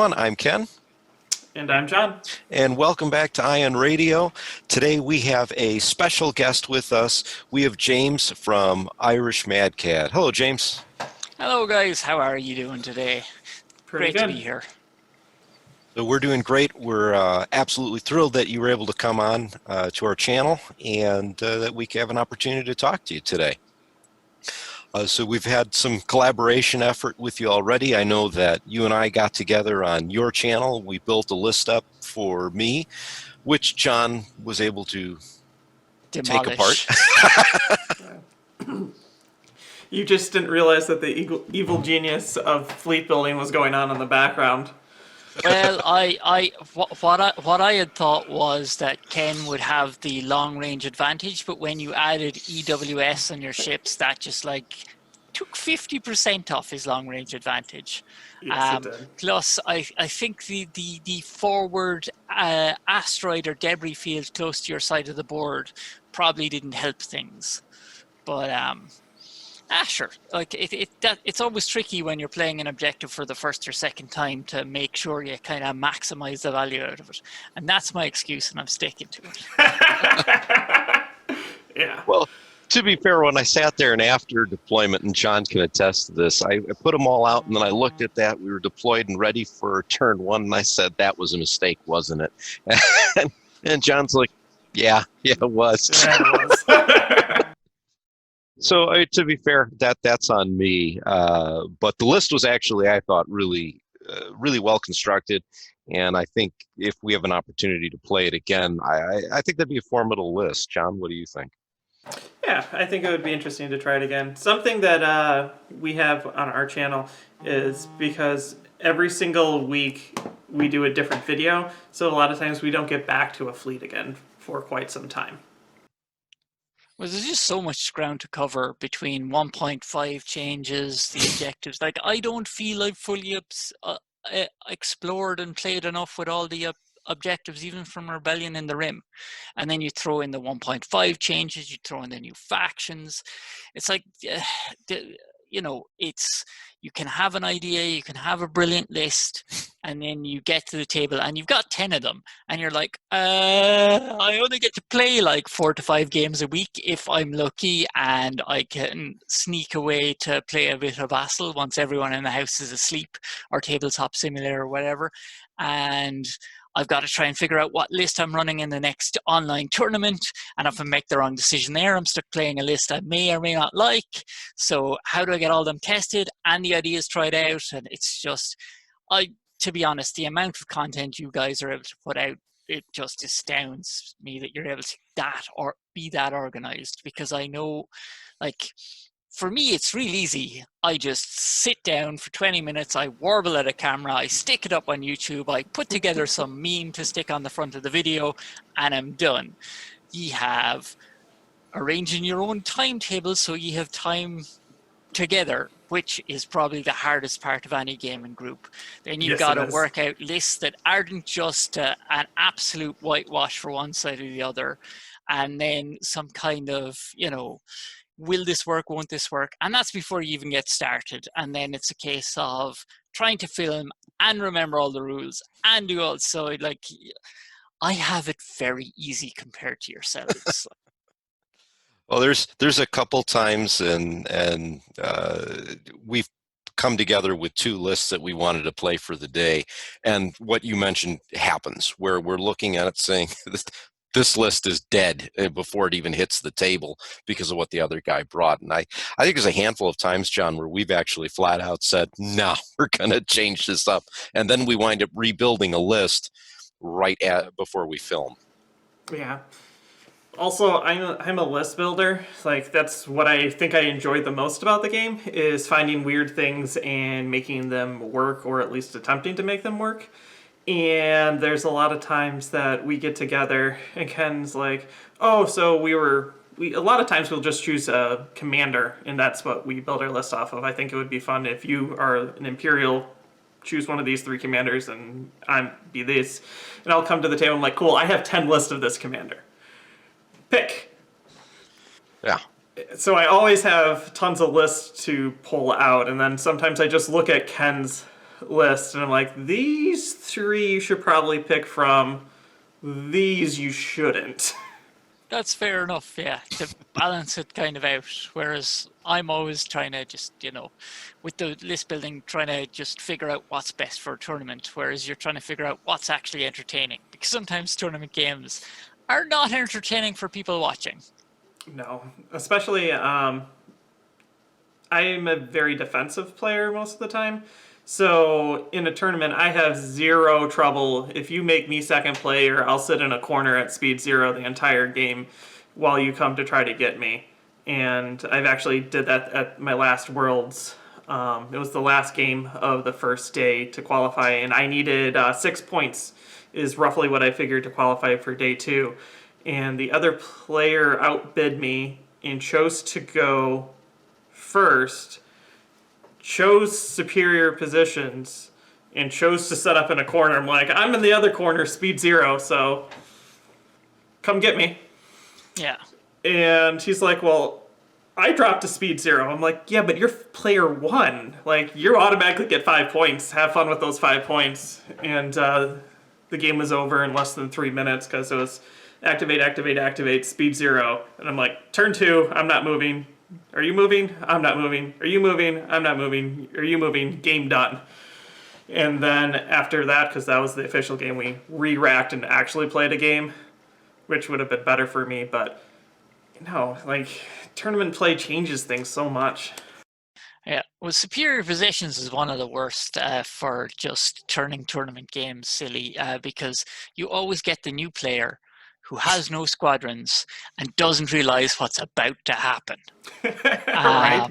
everyone. I'm Ken. And I'm John. And welcome back to Ion Radio. Today we have a special guest with us. We have James from IrishMadCat. Hello, James. Hello, guys. How are you doing today? Pretty Great good. to be here. So we're doing great. We're absolutely thrilled that you were able to come on to our channel and that we have an opportunity to talk to you today. So we've had some collaboration effort with you already. I know that you and I got together on your channel. We built a list up for me, which John was able to Demolish. take apart. You just didn't realize that the evil genius of fleet building was going on in the background. Well, what I had thought was that Ken would have the long range advantage, but when you added EWS on your ships, that just like took 50% off his long range advantage. Yes, it did. Plus, I think the forward asteroid or debris field close to your side of the board probably didn't help things. But sure. Like it's always tricky when you're playing an objective for the first or second time to make sure you kind of maximize the value out of it, and that's my excuse, and I'm sticking to it. Yeah. Well, to be fair, when I sat there and after deployment, and John can attest to this, I put them all out, and then I looked at that. We were deployed and ready for turn one, and I said, "That was a mistake, wasn't it?" And John's like, "Yeah, it was." Yeah, it was. So to be fair, that's on me. But the list was actually, I thought, really well constructed. And I think if we have an opportunity to play it again, I think that'd be a formidable list. John, what do you think? Yeah, I think it would be interesting to try it again. Something that we have on our channel is because every single week we do a different video, so a lot of times we don't get back to a fleet again for quite some time. Well, there's just so much ground to cover between 1.5 changes, the objectives. Like, I don't feel I've fully explored and played enough with all the objectives, even from Rebellion in the Rim. And then you throw in the 1.5 changes, you throw in the new factions. It's like, you can have an idea, you can have a brilliant list, and then you get to the table and you've got 10 of them, and you're like, I only get to play like 4 to 5 games a week if I'm lucky, and I can sneak away to play a bit of Vassal once everyone in the house is asleep, or Tabletop Simulator or whatever, and I've got to try and figure out what list I'm running in the next online tournament. And if I make the wrong decision there, I'm stuck playing a list I may or may not like. So how do I get all them tested and the ideas tried out? And it's just, to be honest, the amount of content you guys are able to put out, it just astounds me that you're able to be that organized. Because I know, like, for me, it's real easy. I just sit down for 20 minutes, I warble at a camera, I stick it up on YouTube, I put together some meme to stick on the front of the video, and I'm done. You have arranging your own timetable so you have time together, which is probably the hardest part of any gaming group. Then you've got to work out lists that aren't just an absolute whitewash for one side or the other, and then some kind of, will this work, won't this work? And that's before you even get started. And then it's a case of trying to film and remember all the rules and do all. So, like, I have it very easy compared to yourselves. Well, there's a couple times, and we've come together with 2 lists that we wanted to play for the day. And what you mentioned happens, where we're looking at it saying, this list is dead before it even hits the table because of what the other guy brought. And I think there's a handful of times, John, where we've actually flat out said, no, we're going to change this up. And then we wind up rebuilding a list before we film. Yeah. Also, I'm a list builder. Like, that's what I think I enjoy the most about the game, is finding weird things and making them work, or at least attempting to make them work. And there's a lot of times that we get together and Ken's like, oh, so a lot of times we'll just choose a commander, and that's what we build our list off of. I think it would be fun if you are an Imperial, choose one of these 3 commanders, and I'm be this. And I'll come to the table and I'm like, cool, I have 10 lists of this commander. Pick. Yeah. So I always have tons of lists to pull out, and then sometimes I just look at Ken's list, and I'm like, these 3 you should probably pick from. These you shouldn't. That's fair enough, yeah, to balance it kind of out. Whereas I'm always trying to just, with the list building, trying to just figure out what's best for a tournament, whereas you're trying to figure out what's actually entertaining. Because sometimes tournament games are not entertaining for people watching. No, especially I'm a very defensive player most of the time. So in a tournament, I have zero trouble. If you make me second player, I'll sit in a corner at speed 0 the entire game while you come to try to get me. And I've actually did that at my last Worlds. It was the last game of the first day to qualify, and I needed 6 points is roughly what I figured to qualify for day 2. And the other player outbid me and chose to go first, chose superior positions, and chose to set up in a corner. I'm like, I'm in the other corner, speed 0, so come get me. Yeah. And he's like, well, I dropped to speed 0. I'm like, yeah, but you're player 1. Like, you automatically get 5 points. Have fun with those 5 points. And the game was over in less than 3 minutes because it was activate, speed 0. And I'm like, turn 2, I'm not moving. Are you moving? I'm not moving. Are you moving? I'm not moving. Are you moving? Game done. And then after that, because that was the official game, we re-racked and actually played a game, which would have been better for me. But, like, tournament play changes things so much. Yeah, well, superior positions is one of the worst for just turning tournament games silly because you always get the new player who has no squadrons and doesn't realize what's about to happen. Right.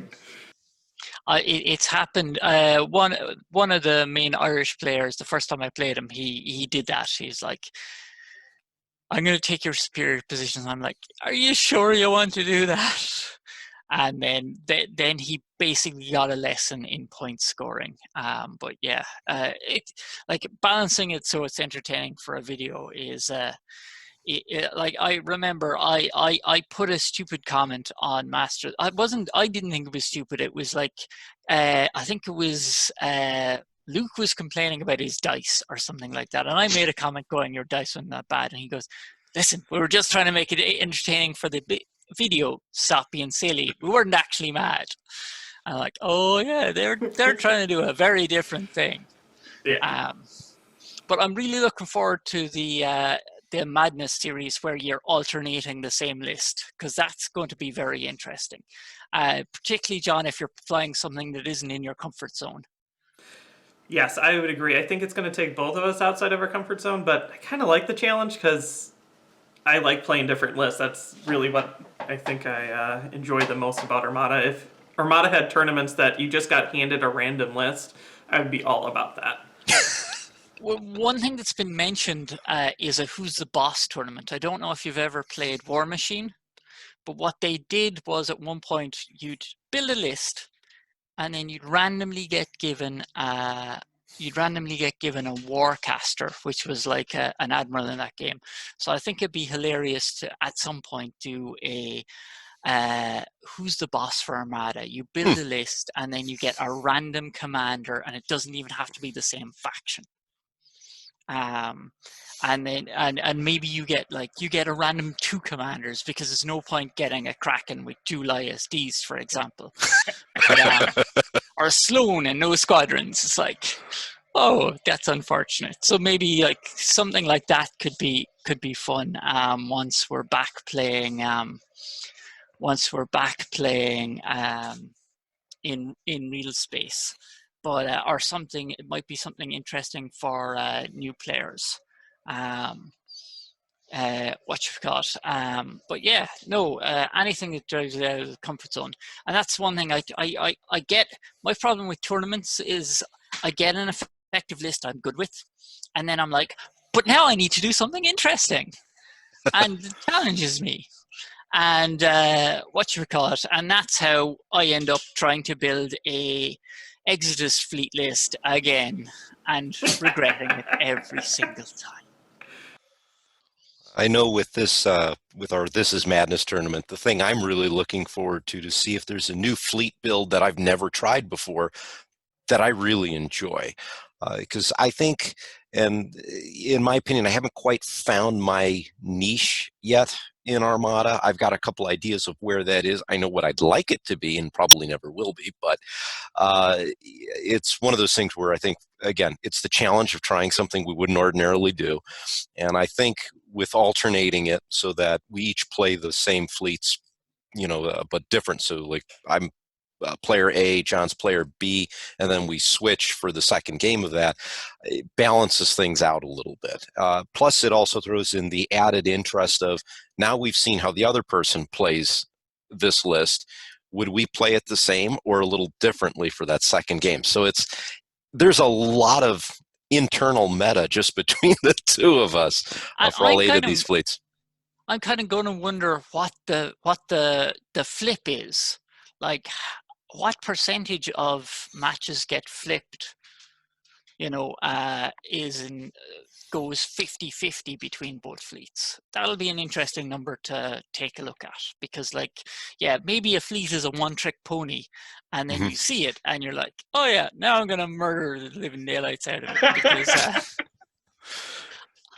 It's happened. One of the main Irish players, the first time I played him, he did that. He's like, I'm going to take your superior positions. I'm like, are you sure you want to do that? And then he basically got a lesson in point scoring. But yeah, it like balancing it so it's entertaining for a video is like I remember I put a stupid comment on Master. I didn't think it was stupid. It was like I think it was Luke was complaining about his dice or something like that, and I made a comment going, your dice weren't that bad, and he goes, listen, we were just trying to make it entertaining for the video, stop being silly, we weren't actually mad. I'm like, oh yeah, they're trying to do a very different thing. Yeah. But I'm really looking forward to the Madness series where you're alternating the same list, because that's going to be very interesting. Particularly, John, if you're flying something that isn't in your comfort zone. Yes, I would agree. I think it's going to take both of us outside of our comfort zone, but I kind of like the challenge because I like playing different lists. That's really what I think I enjoy the most about Armada. If Armada had tournaments that you just got handed a random list, I would be all about that. Well, one thing that's been mentioned is a Who's the Boss tournament. I don't know if you've ever played War Machine, but what they did was at one point you'd build a list, and then you'd randomly get given a warcaster, which was like an admiral in that game. So I think it'd be hilarious to at some point do a Who's the Boss for Armada. You build a list, and then you get a random commander, and it doesn't even have to be the same faction. And then and maybe you get a random 2 commanders, because there's no point getting a Kraken with 2 ISDs, for example, or a Sloan and no squadrons. It's like, oh, that's unfortunate. So maybe like something like that could be fun once we're back playing in real space. But or something, it might be something interesting for new players. What you've got. But yeah, no, anything that drives you out of the comfort zone. And that's one thing I get. My problem with tournaments is I get an effective list I'm good with, and then I'm like, but now I need to do something interesting, and it challenges me. And what you call it, and that's how I end up trying to build a Exodus fleet list again and regretting it every single time. I know with this, with our This Is Madness tournament, the thing I'm really looking forward to see if there's a new fleet build that I've never tried before. that I really enjoy. Because I think, and in my opinion, I haven't quite found my niche yet in Armada. I've got a couple ideas of where that is. I know what I'd like it to be, and probably never will be, but it's one of those things where I think, again, it's the challenge of trying something we wouldn't ordinarily do. And I think with alternating it so that we each play the same fleets, but different. So like I'm player A, John's player B, and then we switch for the second game of that. It balances things out a little bit. Plus, it also throws in the added interest of now we've seen how the other person plays this list. Would we play it the same or a little differently for that second game? So there's a lot of internal meta just between the two of us for all 8 of these fleets. I'm kind of going to wonder what the flip is. Like, what percentage of matches get flipped, goes 50-50 between both fleets? That'll be an interesting number to take a look at, because maybe a fleet is a one-trick pony, and then you see it and you're like, oh yeah, now I'm going to murder the living daylights out of it, because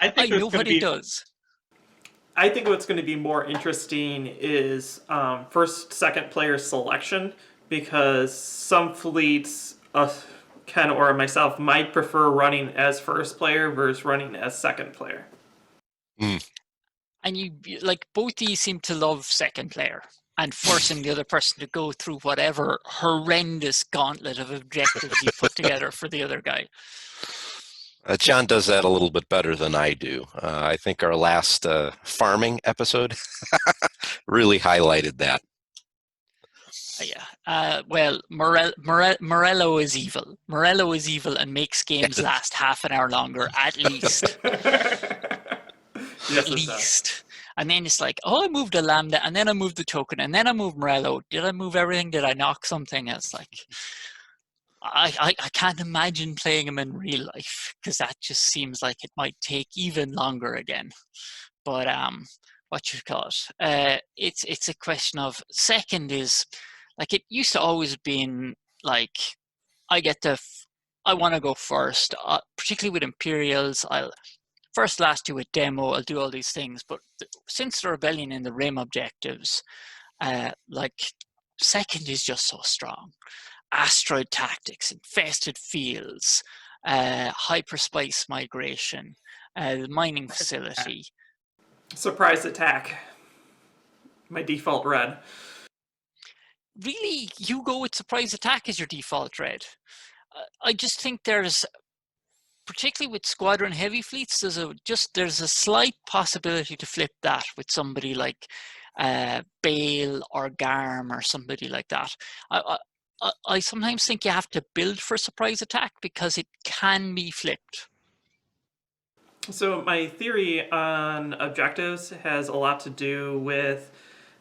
I know what it does. I think what's going to be more interesting is first, second player selection, because some fleets, Ken or myself, might prefer running as first player versus running as second player. And both these seem to love second player and forcing the other person to go through whatever horrendous gauntlet of objectives you put together for the other guy. John does that a little bit better than I do. I think our last farming episode really highlighted that. Well, Morello is evil. Morello is evil and makes games last half an hour longer, at least. At least. And then it's like, I moved a Lambda, and then I moved the token, and then I moved Morello. Did I move everything? Did I knock something? It's like, I can't imagine playing him in real life, because that just seems like it might take even longer again. But what you call it? It's a question of, second is, it used to always been like, I want to go first, particularly with Imperials. I'll first last do a demo, I'll do all these things. But since the rebellion in the Rim objectives, second is just so strong. Asteroid tactics, infested fields, hyperspice migration, the mining facility. Surprise attack. My default red. Really, you go with surprise attack as your default red? I just think there's, particularly with squadron heavy fleets, there's a slight possibility to flip that with somebody like Bale or Garm or somebody like that. I sometimes think you have to build for surprise attack because it can be flipped. So my theory on objectives has a lot to do with,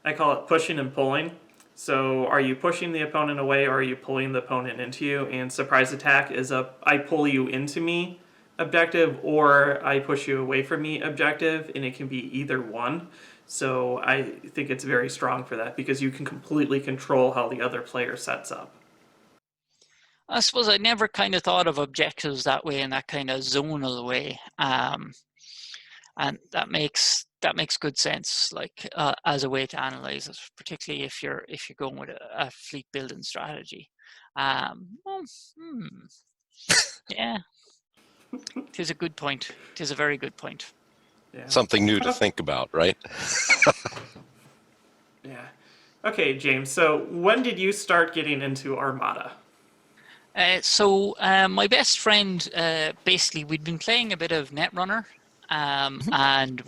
I call it pushing and pulling. So are you pushing the opponent away, or are you pulling the opponent into you? And surprise attack is I pull you into me objective, or I push you away from me objective, and it can be either one. So I think it's very strong for that, because you can completely control how the other player sets up. I suppose I never kind of thought of objectives that way, in that kind of zonal way, and that makes good sense, as a way to analyze it, particularly if you're going with a fleet building strategy. Yeah, it is a good point. It is a very good point. Yeah. Something new to think about, right? Yeah. Okay, James. So when did you start getting into Armada? So my best friend, basically, we'd been playing a bit of Netrunner, and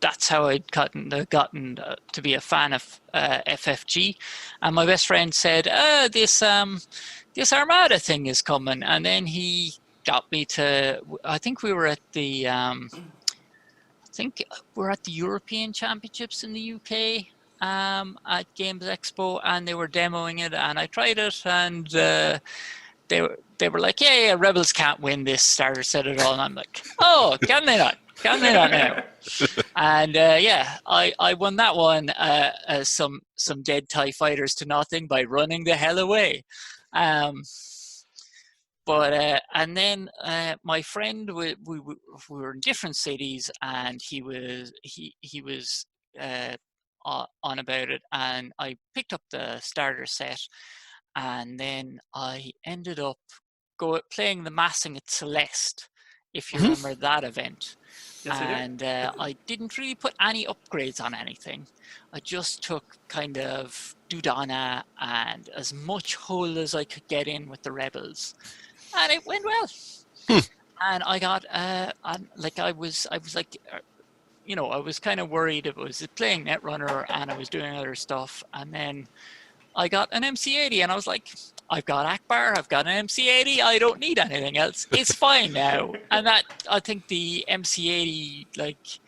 that's how I'd gotten to be a fan of FFG. And my best friend said, this Armada thing is coming, and then he got me to. I think we were at the European Championships in the UK at Games Expo, and they were demoing it, and I tried it, and they were like, yeah, Rebels can't win this starter set at all. And I'm like, oh, can they not? Can they not now? And I won that one, some dead TIE fighters to nothing by running the hell away. But and then my friend, we were in different cities, and he was on about it, and I picked up the starter set, and then I ended up playing the Massing at Celeste, if you remember that event. Yes, I do. And I didn't really put any upgrades on anything. I just took kind of Dudana and as much hull as I could get in with the rebels, and it went well. And I got like I was like, you know, I was kind of worried if I was playing Netrunner and I was doing other stuff, and then I got an MC80 and I was like, I've got Ackbar, I've got an MC80, I don't need anything else. It's fine now. And that, I think the MC80 like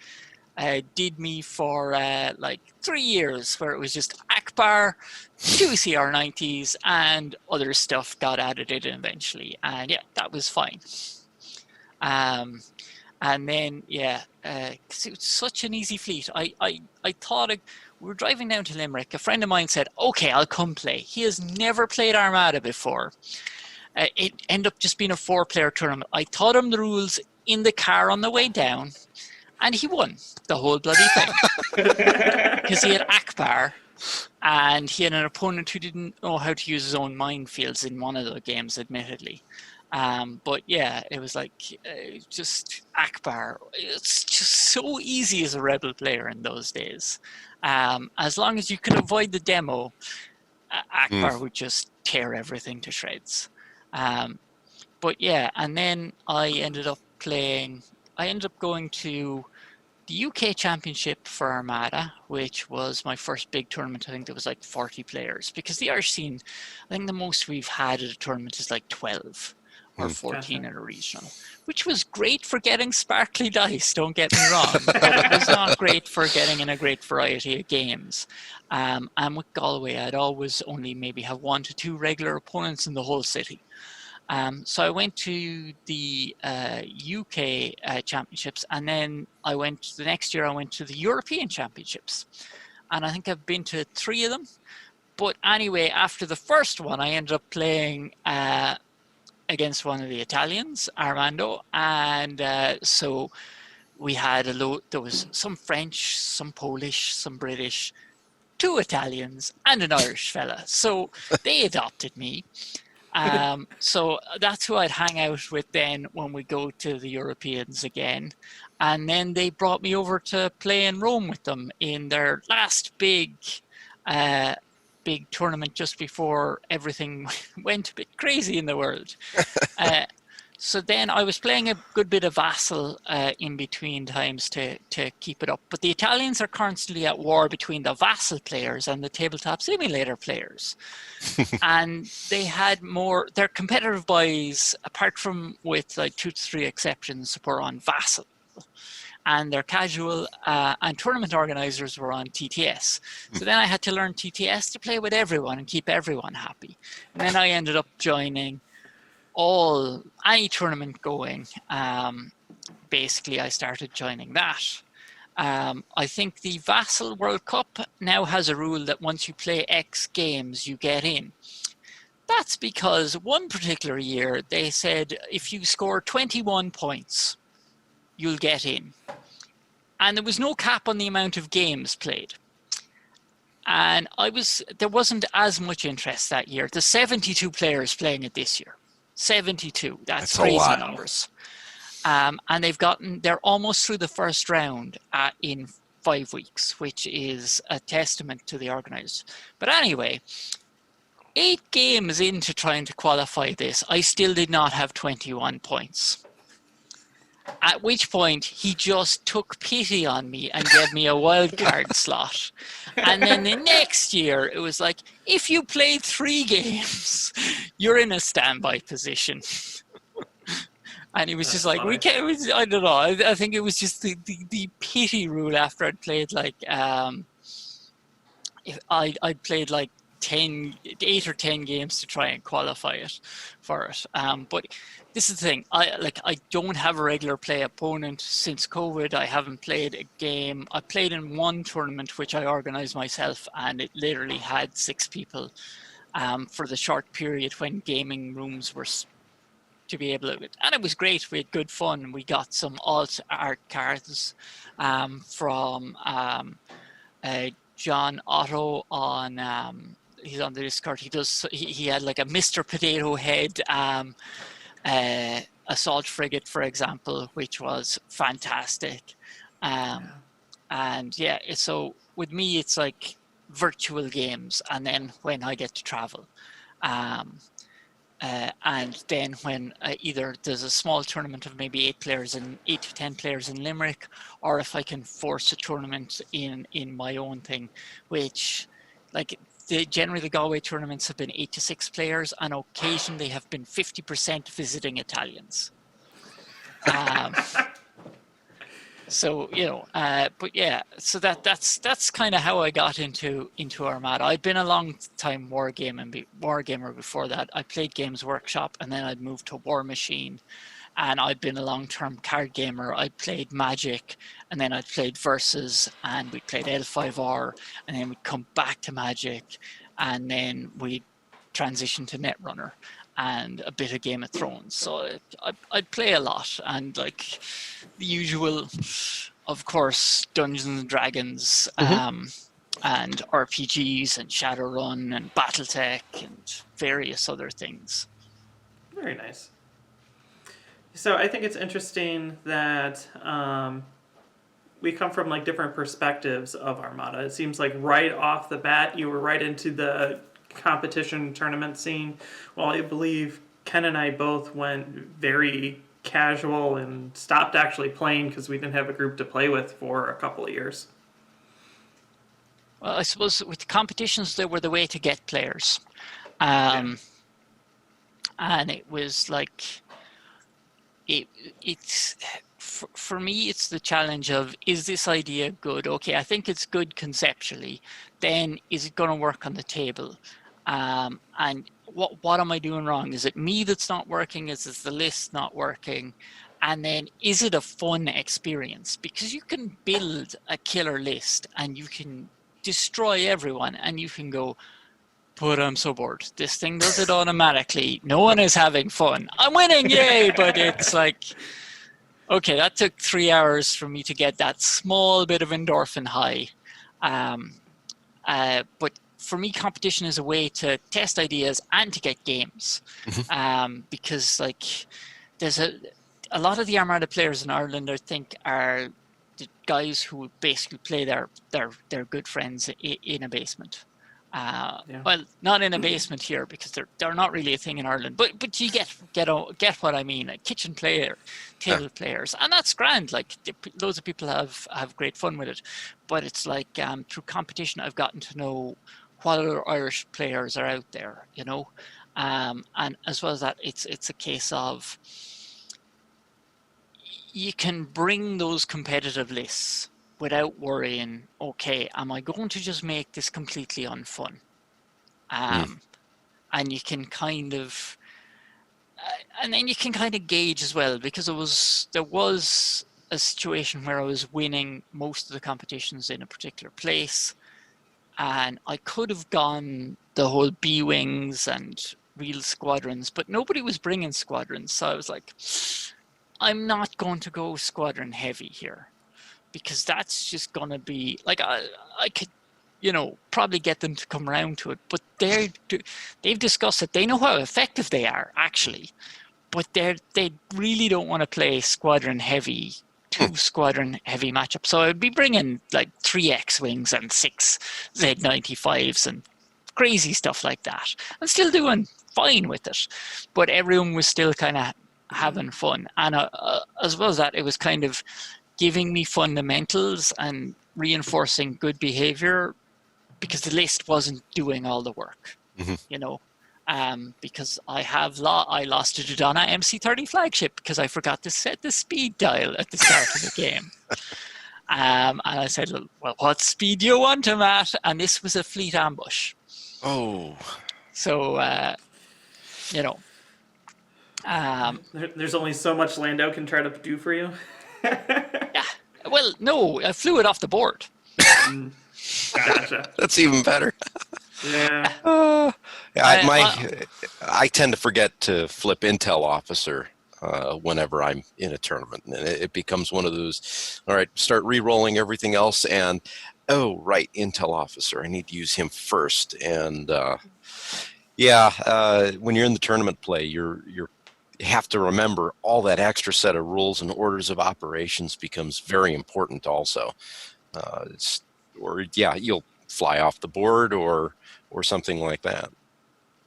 did me for like 3 years, where it was just Ackbar, 2 CR90s, and other stuff got added in eventually. And yeah, that was fine. And then, yeah, 'cause it was such an easy fleet. I thought we were driving down to Limerick. A friend of mine said, okay, I'll come play. He has never played Armada before. It ended up just being a 4-player tournament. I taught him the rules in the car on the way down, and he won the whole bloody thing. Because he had Ackbar, and he had an opponent who didn't know how to use his own minefields in one of the games, admittedly. But yeah, it was like just Ackbar. It's just so easy as a rebel player in those days. As long as you could avoid the demo, Ackbar would just tear everything to shreds. But yeah, and then I ended up going to the UK Championship for Armada, which was my first big tournament. I think there was like 40 players, because the Irish scene, I think the most we've had at a tournament is like 12 or 14 at a regional, which was great for getting sparkly dice, don't get me wrong, but it was not great for getting in a great variety of games. And with Galway, I'd always only maybe have 1 to 2 regular opponents in the whole city. So I went to the UK Championships, and then the next year I went to the European Championships. And I think I've been to 3 of them. But anyway, after the first one, I ended up playing against one of the Italians, Armando, and so we had there was some French, some Polish, some British, 2 Italians, and an Irish fella. So they adopted me. So that's who I'd hang out with then when we go to the Europeans again. And then they brought me over to play in Rome with them in their last big tournament just before everything went a bit crazy in the world. So then I was playing a good bit of Vassal in between times to keep it up. But the Italians are constantly at war between the Vassal players and the tabletop simulator players. And they had their competitive buys, apart from with like 2 to 3 exceptions, were on Vassal. And their casual and tournament organizers were on TTS. So then I had to learn TTS to play with everyone and keep everyone happy. And then I ended up joining any tournament going. Basically, I started joining that. I think the Vassal World Cup now has a rule that once you play X games, you get in. That's because one particular year they said if you score 21 points, you'll get in. And there was no cap on the amount of games played. And there wasn't as much interest that year. There's 72 players playing it this year. 72. That's crazy numbers. And they're almost through the first round in 5 weeks, which is a testament to the organizers. But anyway, 8 games into trying to qualify this, I still did not have 21 points. At which point, he just took pity on me and gave me a wildcard slot. And then the next year, it was like, if you play 3 games, you're in a standby position. And he was just like, we can't, I don't know, I think it was just the pity rule after I'd played like, I'd played like 8 or 10 games to try and qualify it for it. But this is the thing, I don't have a regular play opponent since COVID. I haven't played a game. I played in 1 tournament which I organized myself, and it literally had 6 people for the short period when gaming rooms were to be able to, and it was great. We had good fun. We got some alt art cards from John Otto on. He's on the Discord. He had like a Mr. Potato Head assault frigate, for example, which was fantastic. And yeah, so with me, it's like virtual games, and then when I get to travel. And then when either there's a small tournament of maybe 8 to 10 players in Limerick, or if I can force a tournament in my own thing, which like generally the Galway tournaments have been 8 to 6 players, and occasionally have been 50% visiting Italians. So but yeah, so that's kind of how I got into Armada. I'd been a long time wargamer before that. I played Games Workshop, and then I'd moved to War Machine, and I'd been a long-term card gamer. I played Magic, and then I played Versus, and we played L5R, and then we'd come back to Magic, and then we'd transition to Netrunner and a bit of Game of Thrones. So I'd play a lot, and like the usual, of course, Dungeons and Dragons, and RPGs and Shadowrun and BattleTech and various other things. Very nice. So I think it's interesting that we come from like different perspectives of Armada. It seems like right off the bat, you were right into the competition tournament scene, while I believe Ken and I both went very casual and stopped actually playing because we didn't have a group to play with for a couple of years. Well, I suppose with the competitions, they were the way to get players. And it was like, it's for me, it's the challenge of, is this idea good? Okay, I think it's good conceptually. Then is it going to work on the table? And what am I doing wrong? Is it me that's not working? Is it the list not working? And then is it a fun experience? Because you can build a killer list and you can destroy everyone, and you can go, but I'm so bored. This thing does it automatically. No one is having fun. I'm winning, yay! But it's like, okay, that took 3 hours for me to get that small bit of endorphin high. But for me, competition is a way to test ideas and to get games. Because like there's a lot of the Armada players in Ireland, I think, are the guys who basically play their good friends in a basement. Well, not in a basement here, because they're not really a thing in Ireland. But you get what I mean. Like kitchen table players, and that's grand. Like loads of people have great fun with it. But it's like through competition, I've gotten to know what other Irish players are out there, and as well as that, it's a case of you can bring those competitive lists without worrying, okay, am I going to just make this completely unfun? And you can kind of, and then you can kind of gauge as well, because there was a situation where I was winning most of the competitions in a particular place, and I could have gone the whole B-wings and real squadrons, but nobody was bringing squadrons, so I was like, I'm not going to go squadron heavy here, because that's just going to be like, I could, probably get them to come around to it, but they've discussed it. They know how effective they are, actually, but they really don't want to play squadron heavy, 2 squadron heavy matchups. So I'd be bringing like 3 X-wings and 6 Z95s and crazy stuff like that, and still doing fine with it, but everyone was still kind of having fun. And as well as that, it was kind of giving me fundamentals and reinforcing good behavior, because the list wasn't doing all the work, because I lost to Dodonna MC30 flagship because I forgot to set the speed dial at the start of the game. And I said, well, what speed do you want him at? And this was a fleet ambush. Oh. So, there's only so much Lando can try to do for you. Yeah. Well, no, I flew it off the board. Gotcha. That's even better. Yeah. I tend to forget to flip Intel Officer whenever I'm in a tournament, and it becomes one of those. All right, start re-rolling everything else, and oh right, Intel Officer. I need to use him first. And when you're in the tournament play, you have to remember all that extra set of rules and orders of operations becomes very important also. You'll fly off the board or something like that.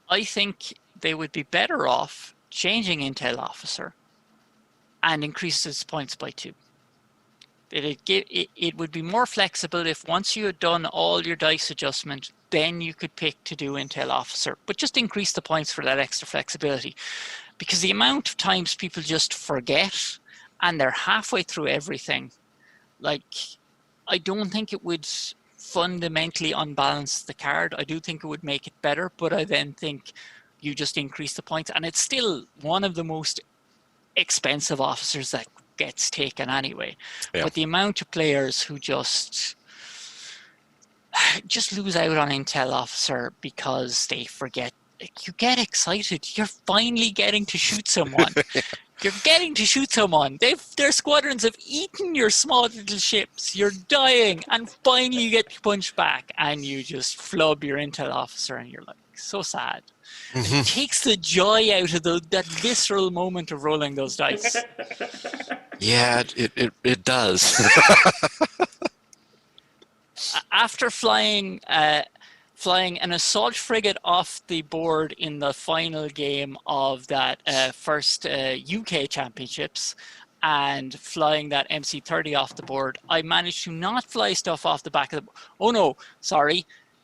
I think they would be better off changing Intel Officer and increase its points by 2. It would be more flexible if once you had done all your dice adjustment, then you could pick to do Intel Officer, but just increase the points for that extra flexibility. Because the amount of times people just forget and they're halfway through everything, like, I don't think it would fundamentally unbalance the card. I do think it would make it better, but I then think you just increase the points, and it's still one of the most expensive officers that gets taken anyway. Yeah. But the amount of players who just lose out on Intel Officer because they forget. You get excited. You're finally getting to shoot someone. You're getting to shoot someone. Their squadrons have eaten your small little ships. You're dying, and finally you get punched back, and you just flub your Intel Officer, and you're like, so sad. Mm-hmm. It takes the joy out of that visceral moment of rolling those dice. Yeah, it does. After flying an assault frigate off the board in the final game of that first UK championships and flying that MC-30 off the board, I managed to not fly stuff off the back of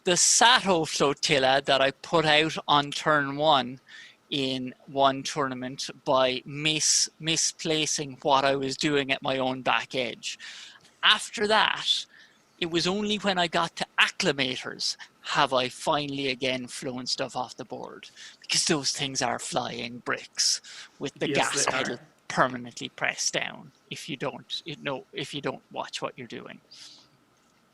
the Sato flotilla that I put out on turn 1 in one tournament by misplacing what I was doing at my own back edge. After that, it was only when I got to acclimators have I finally again flown stuff off the board, because those things are flying bricks with the gas pedal permanently pressed down if you don't watch what you're doing.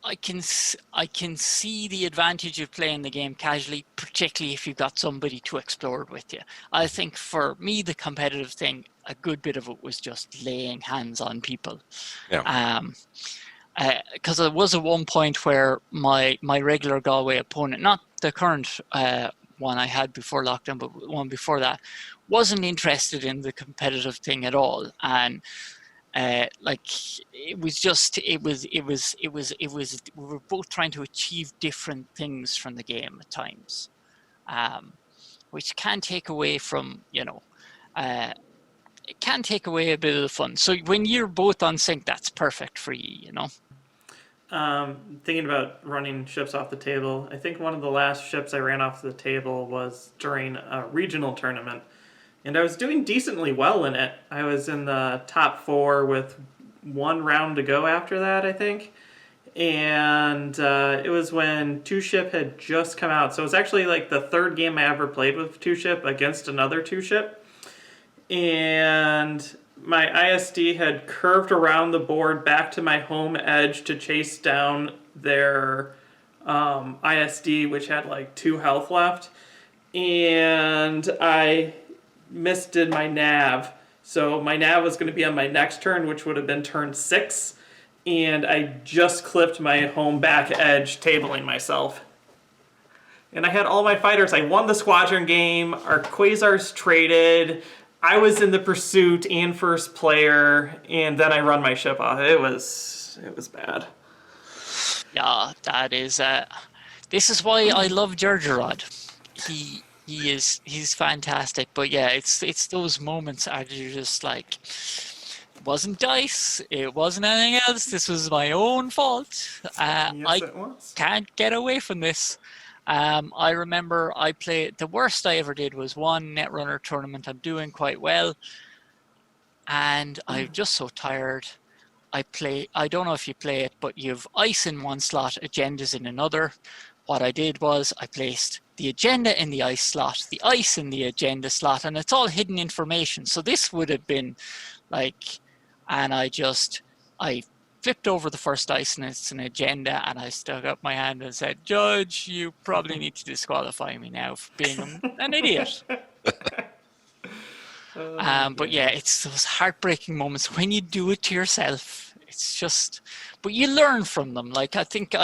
I can see the advantage of playing the game casually, particularly if you've got somebody to explore it with you. I think for me, the competitive thing, a good bit of it was just laying hands on people. Yeah. Because there was at one point where my regular Galway opponent, not the current one I had before lockdown, but one before that, wasn't interested in the competitive thing at all, and we were both trying to achieve different things from the game at times, which can take away from it can take away a bit of the fun. So when you're both on sync, that's perfect for you, Thinking about running ships off the table, I think one of the last ships I ran off the table was during a regional tournament, and I was doing decently well in it. I was in the top 4 with 1 round to go after that, I think, and it was when 2-ship had just come out, so it was actually like the 3rd game I ever played with 2-ship against another 2-ship, and my ISD had curved around the board back to my home edge to chase down their ISD, which had like 2 health left. And I misdid my nav. So my nav was going to be on my next turn, which would have been turn 6. And I just clipped my home back edge, tabling myself. And I had all my fighters. I won the squadron game. Our Quasars traded. I was in the pursuit and first player, and then I run my ship off. It was bad. Yeah, that is. This is why I love Gergerod. He's fantastic. But yeah, it's those moments are just like, it wasn't dice. It wasn't anything else. This was my own fault. It was. Can't get away from this. I remember the worst I ever did was one Netrunner tournament. I'm doing quite well, and I'm just so tired. I don't know if you play it, but you've ice in one slot, agendas in another. What I did was I placed the agenda in the ice slot, the ice in the agenda slot, and it's all hidden information. So this would have been like, and I flipped over the first dice and it's an agenda, and I stuck up my hand and said, "Judge, you probably need to disqualify me now for being an idiot." But yeah, it's those heartbreaking moments when you do it to yourself. It's just, but you learn from them. Like, I think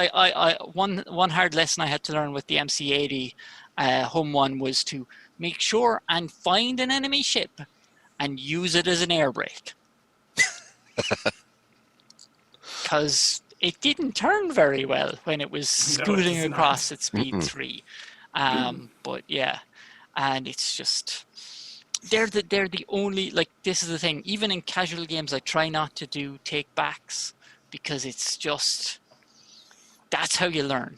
one hard lesson I had to learn with the MC-80 home one was to make sure and find an enemy ship and use it as an air brake. Because it didn't turn very well when it was scooting across at speed 3. But yeah, and it's just, they're the only, like, this is the thing, even in casual games I try not to do take backs, because it's just, that's how you learn.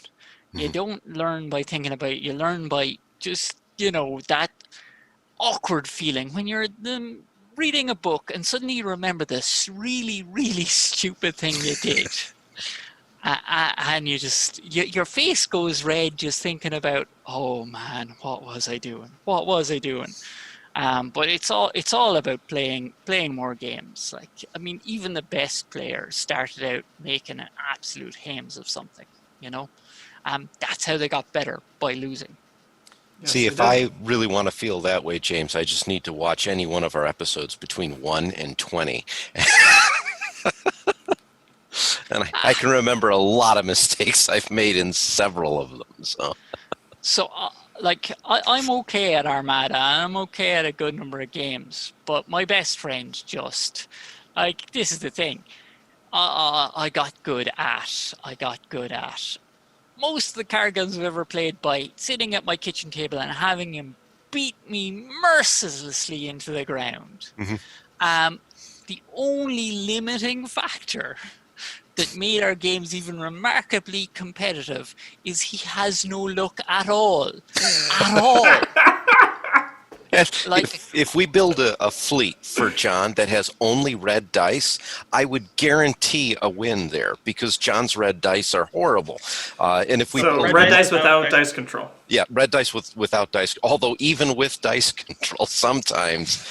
You don't learn by thinking about it, you learn by just, that awkward feeling when you're reading a book and suddenly you remember this really, really stupid thing you did. And you just, your face goes red just thinking about, oh man, what was I doing? But it's all about playing more games. Like, I mean, even the best players started out making an absolute hames of something, that's how they got better, by losing. Yes, See, if I really want to feel that way, James, I just need to watch any one of our episodes between 1 and 20. And I can remember a lot of mistakes I've made in several of them. So like, I'm okay at Armada, and I'm okay at a good number of games, but my best friend just, like, this is the thing. I got good at most of the card games I've ever played by sitting at my kitchen table and having him beat me mercilessly into the ground. The only limiting factor that made our games even remarkably competitive is he has no luck at all. At all. Like, if we build a fleet for John that has only red dice, I would guarantee a win there, because John's red dice are horrible. And if we red dice without dice control. Yeah, red dice without dice. Although even with dice control, sometimes,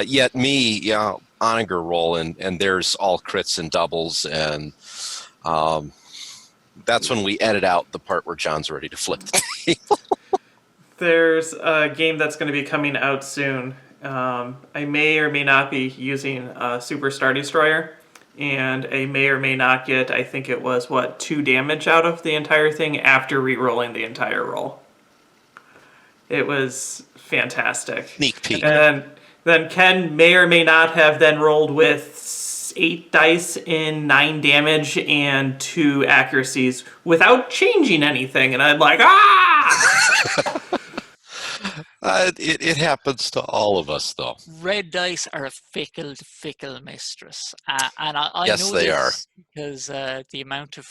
yet me, Onager roll, and there's all crits and doubles, and that's when we edit out the part where John's ready to flip the table. There's a game that's going to be coming out soon. I may or may not be using a Super Star Destroyer, and I may or may not get, I think it was, 2 damage out of the entire thing after re-rolling the entire roll. It was fantastic. Sneak peek. And then Ken may or may not have then rolled with 8 dice in 9 damage and 2 accuracies without changing anything, and I'm like, ah! It happens to all of us, though. Red dice are a fickle mistress, and I yes, know they this because the amount of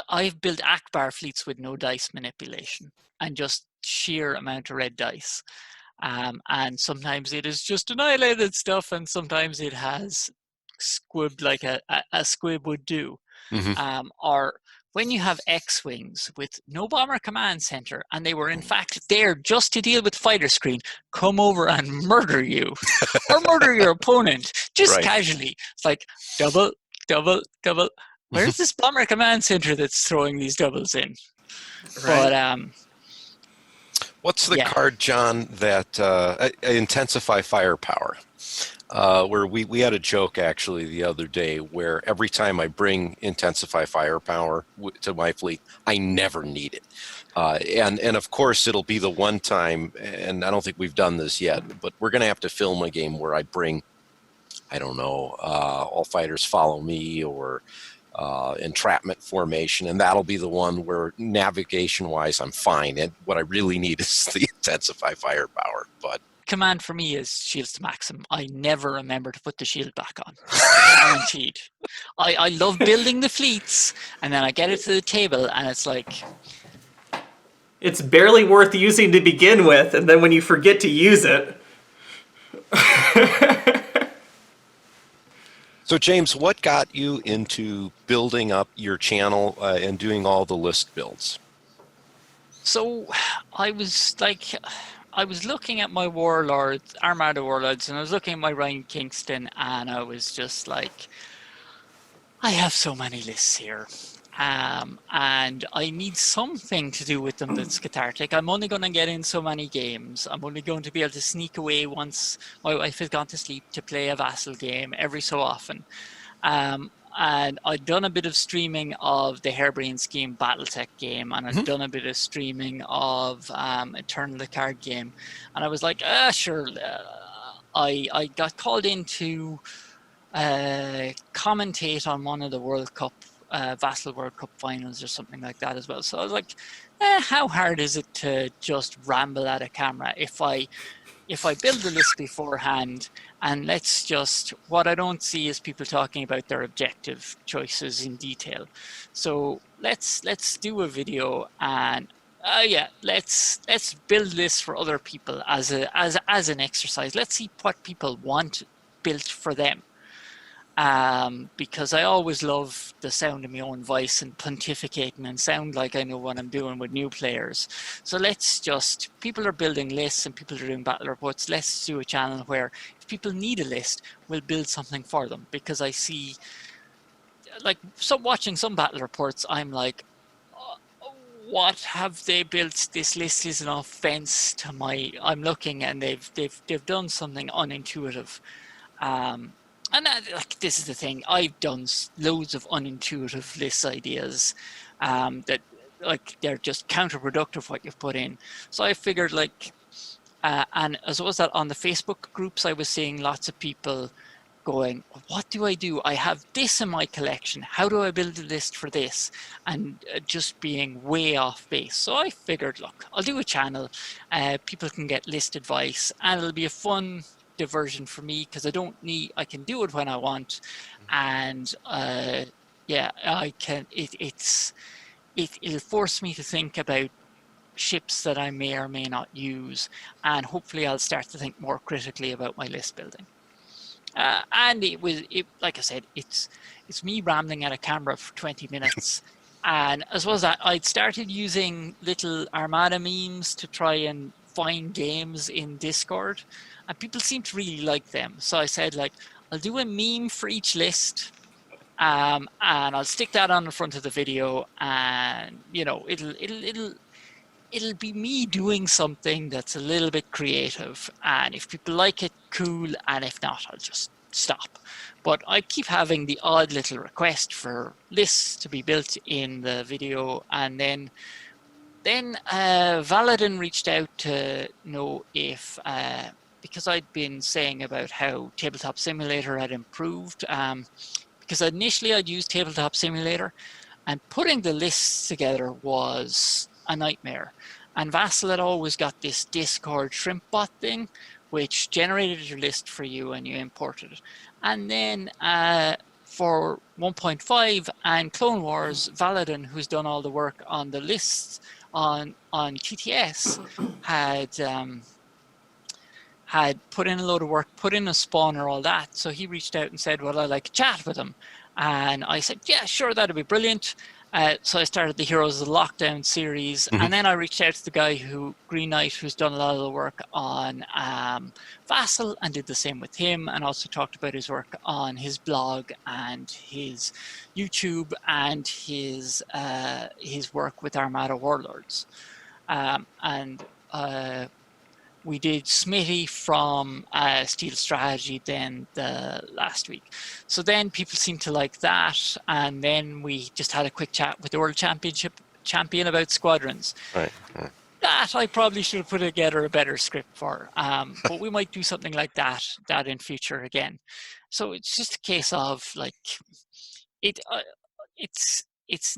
I've built Ackbar fleets with no dice manipulation and just sheer amount of red dice, and sometimes it is just annihilated stuff, and sometimes it has squibbed like a squib would do, or when you have X-Wings with no bomber command center, and they were in fact there just to deal with fighter screen, come over and murder you, or murder your opponent, just casually. It's like, double. Where's this bomber command center that's throwing these doubles in? Right. But, what's the card, John, that intensify firepower? Where we had a joke actually the other day where every time I bring intensify firepower to my fleet, I never need it. And of course it'll be the one time, and I don't think we've done this yet, but we're going to have to film a game where I bring, I don't know, all fighters follow me, or entrapment formation, and that'll be the one where navigation wise I'm fine, and what I really need is the intensify firepower. But command for me is shields to maximum. I never remember to put the shield back on. Guaranteed. I love building the fleets, and then I get it to the table, and it's like, it's barely worth using to begin with, and then when you forget to use it. So James, what got you into building up your channel and doing all the list builds? So I was looking at my warlords, Armada warlords, and I was looking at my Ryan Kingston, and I was just like, I have so many lists here. And I need something to do with them that's cathartic. I'm only going to get in so many games. I'm only going to be able to sneak away once my wife has gone to sleep to play a vassal game every so often. And I'd done a bit of streaming of the Harebrained Scheme BattleTech game, and I'd done a bit of streaming of Eternal the card game. And I was like, sure. I got called in to commentate on one of the World Cup, Vassal World Cup finals or something like that as well. So I was like, how hard is it to just ramble at a camera if I build the list beforehand, and let's just, what I don't see is people talking about their objective choices in detail. So let's do a video, and let's build this for other people as an exercise. Let's see what people want built for them. Because I always love the sound of my own voice and pontificating and sound like I know what I'm doing with new players. So let's just, people are building lists and people are doing battle reports. Let's do a channel where if people need a list, we'll build something for them. Because I see, like, watching some battle reports, I'm like, what have they built? This list is an offense to my, I'm looking and they've done something unintuitive. And like, this is the thing, I've done loads of unintuitive list ideas that, like, they're just counterproductive what you've put in. So I figured, like, and as well as that, on the Facebook groups, I was seeing lots of people going, what do I do? I have this in my collection. How do I build a list for this? And just being way off base. So I figured, look, I'll do a channel. People can get list advice, and it'll be a fun diversion for me because I can do it when I want, and I can. It'll force me to think about ships that I may or may not use, and hopefully I'll start to think more critically about my list building. And like I said, it's me rambling at a camera for 20 minutes. And as well as that, I'd started using little Armada memes to try and find games in Discord, and people seem to really like them. So I said, like, I'll do a meme for each list, and I'll stick that on the front of the video, and it'll be me doing something that's a little bit creative. And if people like it, cool, and if not, I'll just stop. But I keep having the odd little request for lists to be built in the video, and then Valadin reached out to know if, because I'd been saying about how Tabletop Simulator had improved, because initially I'd used Tabletop Simulator, and putting the lists together was a nightmare. And Vassal had always got this Discord shrimp bot thing, which generated your list for you and you imported it. And then for 1.5 and Clone Wars, Valadin, who's done all the work on the lists on TTS, had put in a load of work, put in a spawner, all that. So he reached out and said, well, I'd like to chat with him. And I said, yeah, sure, that'd be brilliant. So I started the Heroes of the Lockdown series, and then I reached out to the guy Green Knight, who's done a lot of the work on Vassal, and did the same with him, and also talked about his work on his blog and his YouTube and his work with Armada Warlords. We did Smitty from Steel Strategy then the last week. So then people seemed to like that. And then we just had a quick chat with the World Champion about squadrons. Right. That I probably should have put together a better script for. But we might do something like that in future again. So it's just a case of, like, it's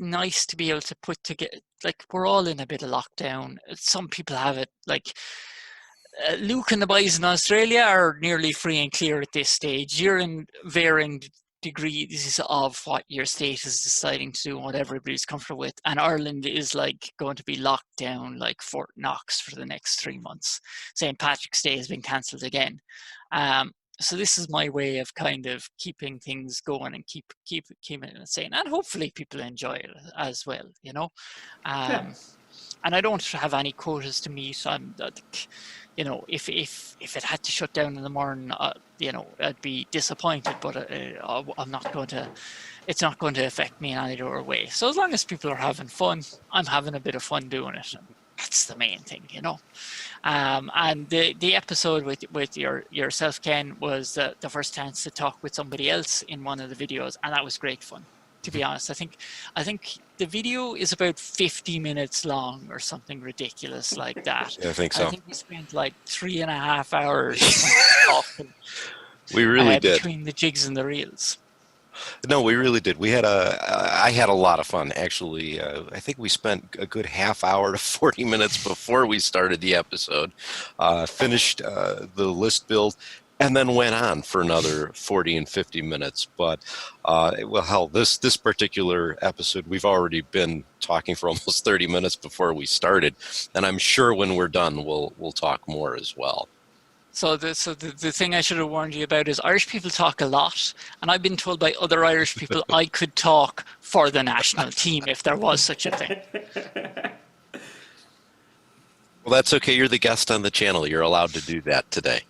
nice to be able to put together, like, we're all in a bit of lockdown. Some people have it, like, Luke and the boys in Australia are nearly free and clear at this stage. You're in varying degrees of what your state is deciding to do and what everybody's comfortable with. And Ireland is, like, going to be locked down like Fort Knox for the next 3 months. St. Patrick's Day has been cancelled again. So this is my way of kind of keeping things going and keeping it insane. And hopefully people enjoy it as well, you know. And I don't have any quotas to meet. you know, if it had to shut down in the morning, you know, I'd be disappointed. But I'm not going to. It's not going to affect me in either way. So as long as people are having fun, I'm having a bit of fun doing it. And that's the main thing, you know. And the episode with yourself, Ken, was the first chance to talk with somebody else in one of the videos, and that was great fun. To be honest, I think the video is about 50 minutes long or something ridiculous like that. Yeah, I think so. I think we spent like 3.5 hours talking. We really did. Between the jigs and the reels. No, we really did. I had a lot of fun, actually. I think we spent a good half hour to 40 minutes before we started the episode, finished the list build, and then went on for another 40 and 50 minutes. But, well, hell, this particular episode, we've already been talking for almost 30 minutes before we started, and I'm sure when we're done, we'll talk more as well. So the thing I should have warned you about is Irish people talk a lot, and I've been told by other Irish people I could talk for the national team if there was such a thing. Well, that's okay. You're the guest on the channel. You're allowed to do that today.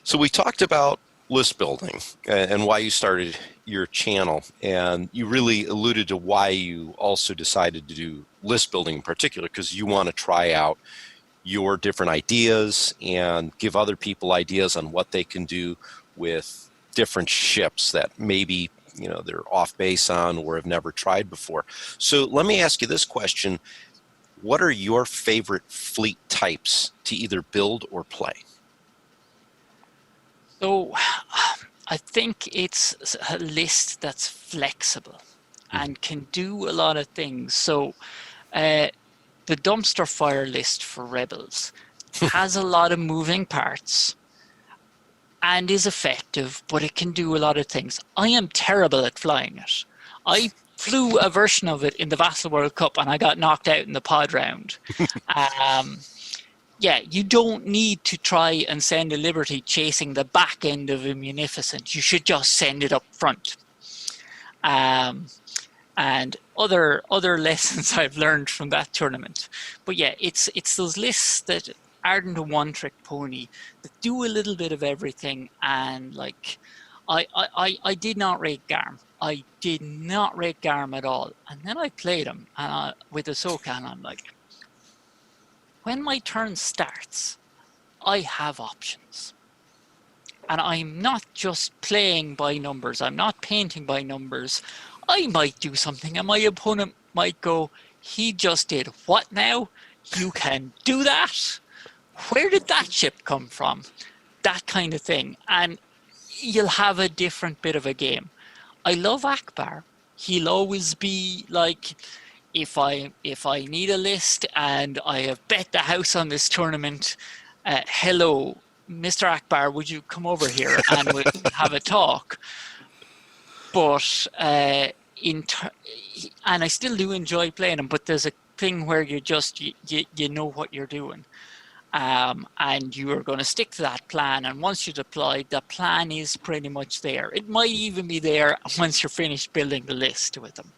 So we talked about list building and why you started your channel, and you really alluded to why you also decided to do list building in particular, because you want to try out your different ideas and give other people ideas on what they can do with different ships that maybe, you know, they're off base on or have never tried before. So let me ask you this question. What are your favorite fleet types to either build or play? So I think it's a list that's flexible and can do a lot of things. So the dumpster fire list for Rebels has a lot of moving parts and is effective, but it can do a lot of things. I am terrible at flying it. I flew a version of it in the Vassal World Cup and I got knocked out in the pod round. Yeah, you don't need to try and send a Liberty chasing the back end of a Munificent. You should just send it up front. And other lessons I've learned from that tournament. But yeah, it's those lists that aren't a one-trick pony, that do a little bit of everything. And like, I did not rate Garm. I did not rate Garm at all. And then I played him with Ahsoka, and I'm like, when my turn starts, I have options. And I'm not just playing by numbers. I'm not painting by numbers. I might do something and my opponent might go, he just did what now? You can do that? Where did that ship come from? That kind of thing. And you'll have a different bit of a game. I love Ackbar. He'll always be like, if I need a list and I have bet the house on this tournament, hello, Mr. Ackbar, would you come over here and we'll have a talk? But and I still do enjoy playing them, but there's a thing where you just you know what you're doing, and you are going to stick to that plan. And once you deploy, the plan is pretty much there. It might even be there once you're finished building the list with them.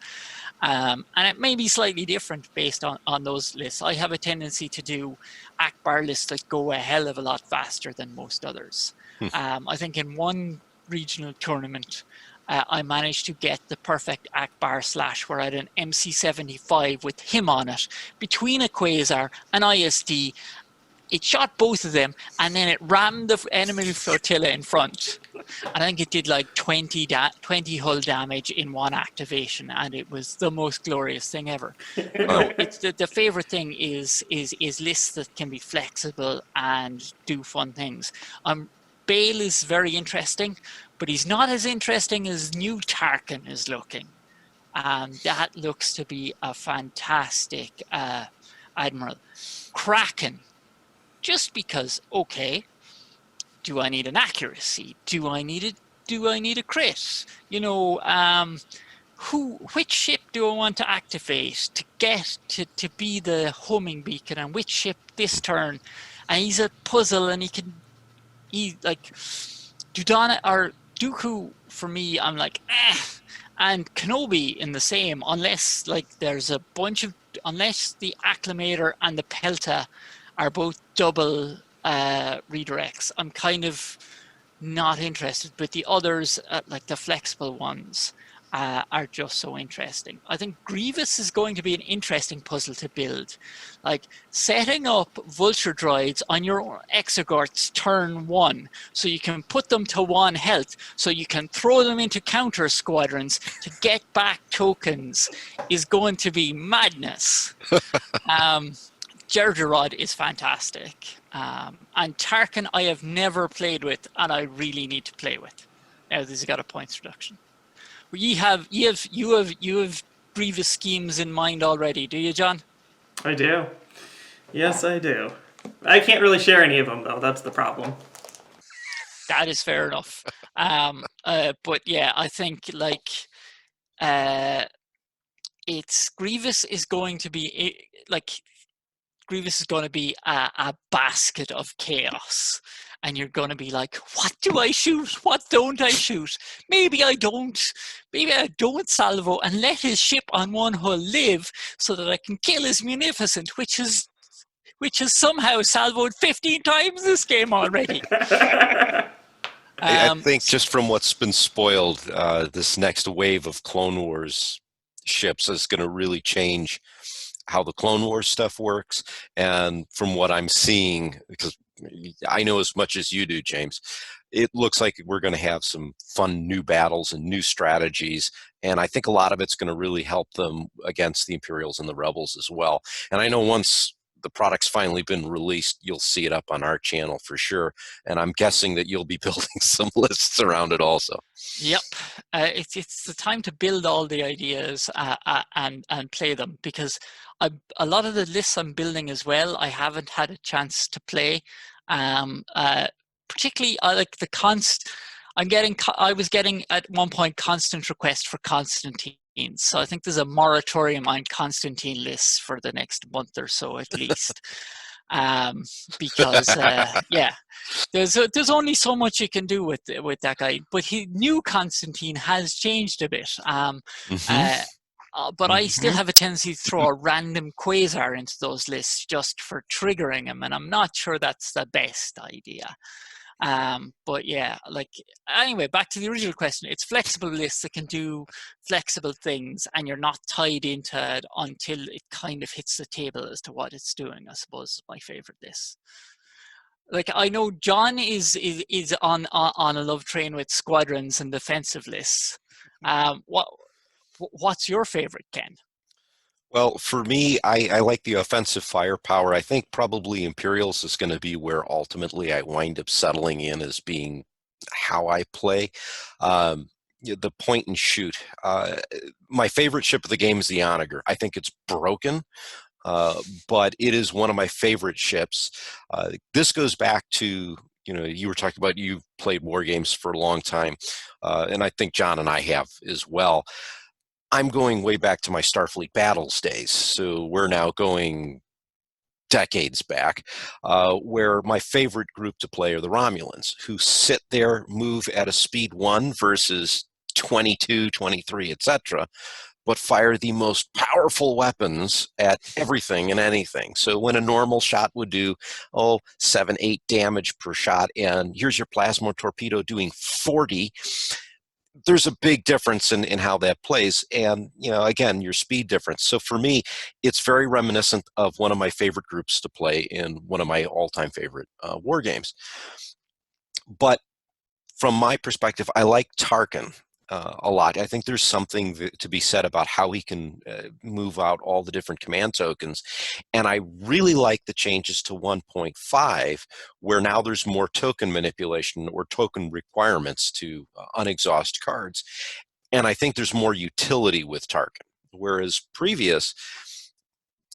And it may be slightly different based on those lists. I have a tendency to do Ackbar lists that go a hell of a lot faster than most others. I think in one regional tournament, I managed to get the perfect Ackbar Slash where I had an MC-75 with him on it, between a Quasar, an ISD. It shot both of them, and then it rammed the enemy flotilla in front. And I think it did like 20 hull damage in one activation, and it was the most glorious thing ever. No, it's the favorite thing is lists that can be flexible and do fun things. Bale is very interesting, but he's not as interesting as new Tarkin is looking. And that looks to be a fantastic admiral. Kraken. Just because, okay, do I need an accuracy? Do I need a crit? You know, which ship do I want to activate to get to be the homing beacon, and which ship this turn? And he's a puzzle, and he like Dudana or Dooku for me. I'm like, and Kenobi in the same, unless like there's a bunch of, unless the Acclamator and the Pelta are both double redirects. I'm kind of not interested, but the others, like the flexible ones, are just so interesting. I think Grievous is going to be an interesting puzzle to build. Like setting up vulture droids on your exegorts turn 1, so you can put them to 1 health, so you can throw them into counter squadrons to get back tokens, is going to be madness. Gergerod is fantastic. And Tarkin I have never played with, and I really need to play with. Now this has got a points reduction. You have Grievous schemes in mind already, do you, John? I do. Yes, I do. I can't really share any of them, though. That's the problem. That is fair enough. But yeah, I think like it's Grievous is going to be like Grievous is going to be a basket of chaos. And you're going to be like, what do I shoot? What don't I shoot? Maybe I don't. Maybe I don't salvo and let his ship on 1 hull live so that I can kill his munificent, which is somehow salvoed 15 times this game already. I think just from what's been spoiled, this next wave of Clone Wars ships is going to really change how the Clone Wars stuff works. And from what I'm seeing, because I know as much as you do, James, it looks like we're going to have some fun new battles and new strategies. And I think a lot of it's going to really help them against the Imperials and the Rebels as well. And I know once the product's finally been released, you'll see it up on our channel for sure. And I'm guessing that you'll be building some lists around it also. Yep. It's the time to build all the ideas and play them, because a lot of the lists I'm building as well, I haven't had a chance to play. Particularly, I like the I was getting at one point constant requests for Constantine. So I think there's a moratorium on Constantine lists for the next month or so at least. Because yeah, there's only so much you can do with that guy. But new Constantine has changed a bit. But I still have a tendency to throw a random quasar into those lists just for triggering him, and I'm not sure that's the best idea. But yeah, like anyway, back to the original question. It's flexible lists that can do flexible things, and you're not tied into it until it kind of hits the table as to what it's doing. I suppose is my favorite list. Like I know John is on a love train with squadrons and defensive lists. What's your favorite, Ken? Well, for me, I like the offensive firepower. I think probably Imperials is going to be where ultimately I wind up settling in as being how I play. The point and shoot. My favorite ship of the game is the Onager. I think it's broken, but it is one of my favorite ships. This goes back to, you were talking about you've played war games for a long time, and I think John and I have as well. I'm going way back to my Starfleet Battles days, so we're now going decades back, where my favorite group to play are the Romulans, who sit there, move at a speed 1 versus 22, 23, etc., but fire the most powerful weapons at everything and anything. So when a normal shot would do, 7, 8 damage per shot, and here's your plasma torpedo doing 40, there's a big difference in how that plays, and again, your speed difference. So for me, it's very reminiscent of one of my favorite groups to play in one of my all-time favorite war games. But from my perspective, I like Tarkin a lot. I think there's something to be said about how he can move out all the different command tokens. And I really like the changes to 1.5, where now there's more token manipulation or token requirements to unexhaust cards. And I think there's more utility with Tarkin, whereas previous,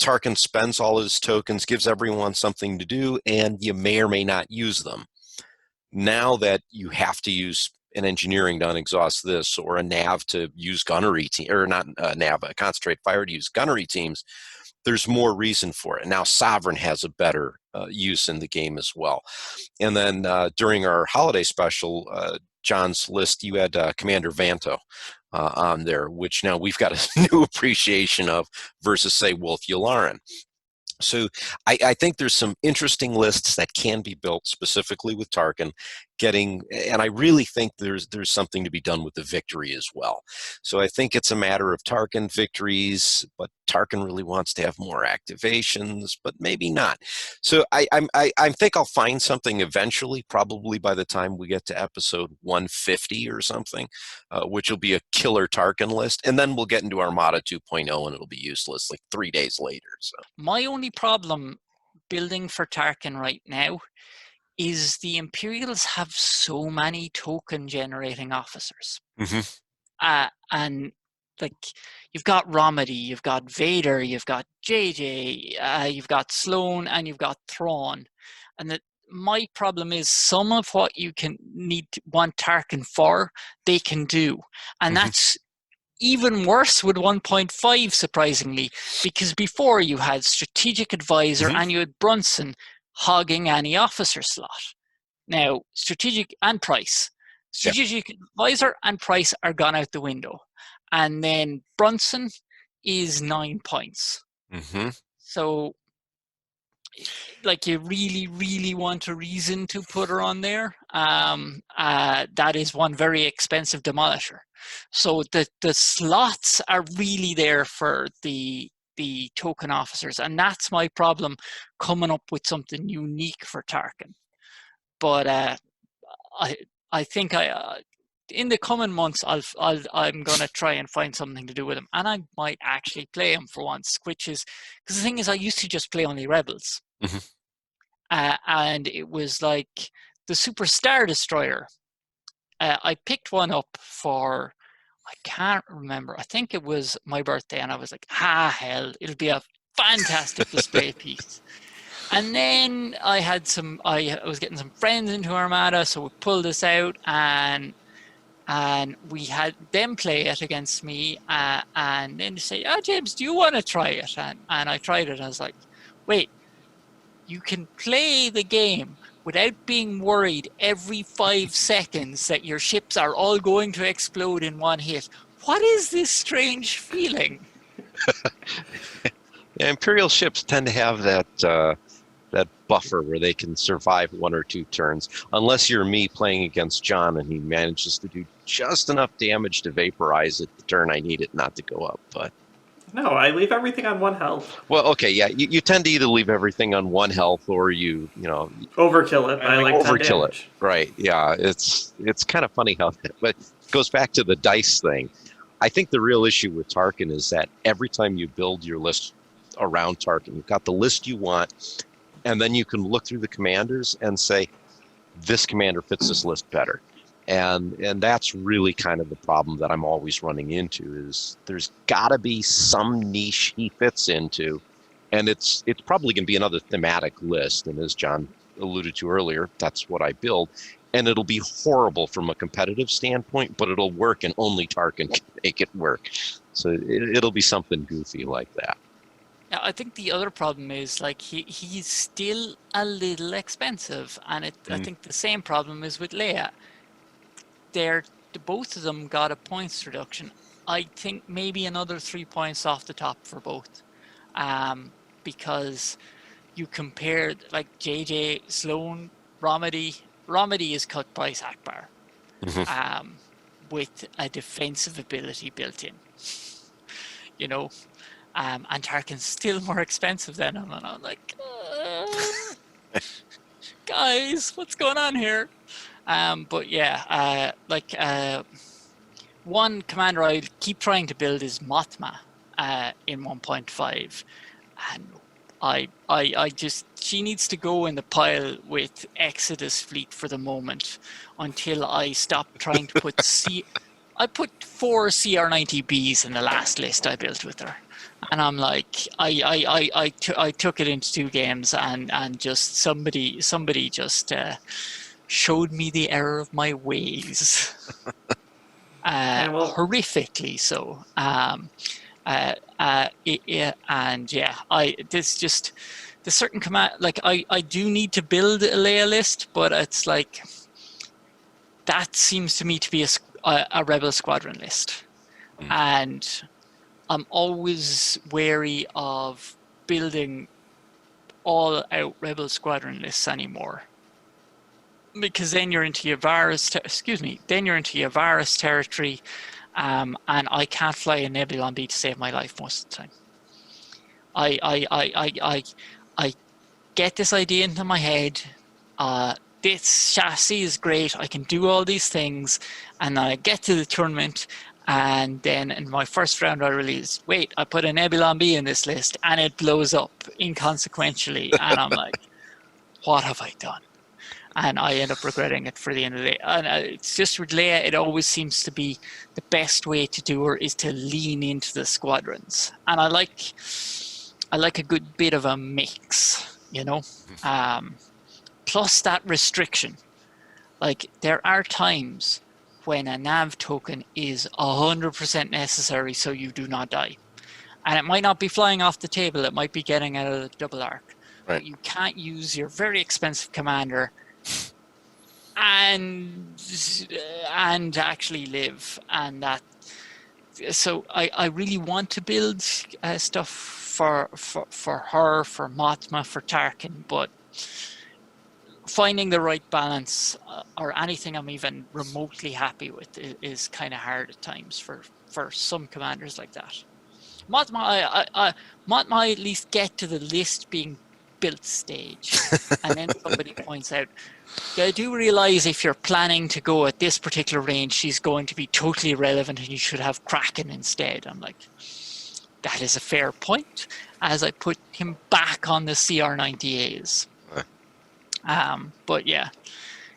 Tarkin spends all his tokens, gives everyone something to do, and you may or may not use them. Now that you have to use an engineering to unexhaust this, or a nav to use gunnery team, or not a nav, a concentrate fire to use gunnery teams, there's more reason for it. Now Sovereign has a better use in the game as well. And then during our holiday special, John's list, you had Commander Vanto on there, which now we've got a new appreciation of versus, say, Wolf Yularen. So I think there's some interesting lists that can be built specifically with Tarkin and I really think there's something to be done with the victory as well. So I think it's a matter of Tarkin victories, but Tarkin really wants to have more activations, but maybe not. So I think I'll find something eventually, probably by the time we get to episode 150 or something, which will be a killer Tarkin list, and then we'll get into Armada 2.0 and it'll be useless like 3 days later. So My only problem building for Tarkin right now is the Imperials have so many token generating officers. And like you've got Romedy, you've got Vader, you've got JJ, you've got Sloane, and you've got Thrawn. And my problem is some of what you want Tarkin for, they can do. And that's even worse with 1.5, surprisingly, because before you had Strategic Advisor and you had Brunson hogging any officer slot. Now, Strategic Advisor and Price are gone out the window. And then Brunson is 9 points. So, like, you really, really want a reason to put her on there. That is one very expensive demolisher. So the slots are really there for the token officers, and that's my problem, coming up with something unique for Tarkin. But I think in the coming months I'm gonna try and find something to do with him, and I might actually play him for once. Which is because the thing is, I used to just play only Rebels, and it was like the Super Star Destroyer. I picked one up for, I can't remember, I think it was my birthday, and I was like, hell, it'll be a fantastic display piece. And then I was getting some friends into Armada, so we pulled this out, and we had them play it against me, and then they say, James, do you want to try it? And I tried it, and I was like, wait, you can play the game without being worried every 5 seconds that your ships are all going to explode in one hit. What is this strange feeling? Yeah, Imperial ships tend to have that buffer where they can survive 1 or 2 turns, unless you're me playing against John and he manages to do just enough damage to vaporize it the turn I need it not to go up. But no, I leave everything on 1 health. Well, okay, yeah, you tend to either leave everything on 1 health or you overkill it by like 10 overkill damage. it, right? Yeah, it's kind of funny how, but it goes back to the dice thing. I think the real issue with Tarkin is that every time you build your list around Tarkin, you've got the list you want, and then you can look through the commanders and say, this commander fits this list better. And that's really kind of the problem that I'm always running into, is there's got to be some niche he fits into, and it's probably going to be another thematic list. And as John alluded to earlier, that's what I build. And it'll be horrible from a competitive standpoint, but it'll work, and only Tarkin can make it work. So it'll be something goofy like that. Yeah, I think the other problem is, like, he's still a little expensive, and I think the same problem is with Leia. Both of them got a points reduction. I think maybe another 3 points off the top for both, because you compared, like, JJ, Sloane, Romedy. Romedy is cut price Ackbar, with a defensive ability built in. And Tarkin's still more expensive than him, and I'm like, guys, what's going on here? But yeah, one commander I keep trying to build is Mothma in 1.5, and I just, she needs to go in the pile with Exodus Fleet for the moment until I stop trying to put I put 4 CR90Bs in the last list I built with her. And I'm like, I took it into 2 games, and just somebody just showed me the error of my ways, horrifically so. And yeah, the certain command, like, I do need to build a Leia list, but it's like, that seems to me to be a Rebel Squadron list, and I'm always wary of building all out Rebel Squadron lists anymore. Because then you're into Cazares, then you're into Cazares territory, and I can't fly a Nebulon B to save my life most of the time. I get this idea into my head. This chassis is great. I can do all these things, and then I get to the tournament, and then in my first round I realize, wait, I put a Nebulon B in this list, and it blows up inconsequentially, and I'm like, what have I done? And I end up regretting it for the end of the day. And it's just with Leia, it always seems to be the best way to do her is to lean into the squadrons. And I like a good bit of a mix, you know? Plus that restriction. Like, there are times when a nav token is 100% necessary so you do not die. And it might not be flying off the table, it might be getting out of the double arc. Right. But you can't use your very expensive commander and actually live. And that, so I really want to build stuff for her, for Mothma, for Tarkin, but finding the right balance or anything I'm even remotely happy with is kind of hard at times for some commanders like that. Mothma, Mothma at least get to the list being built stage, and then somebody points out, I do realize if you're planning to go at this particular range, she's going to be totally irrelevant and you should have Kraken instead. I'm like, that is a fair point, as I put him back on the CR90As. But yeah,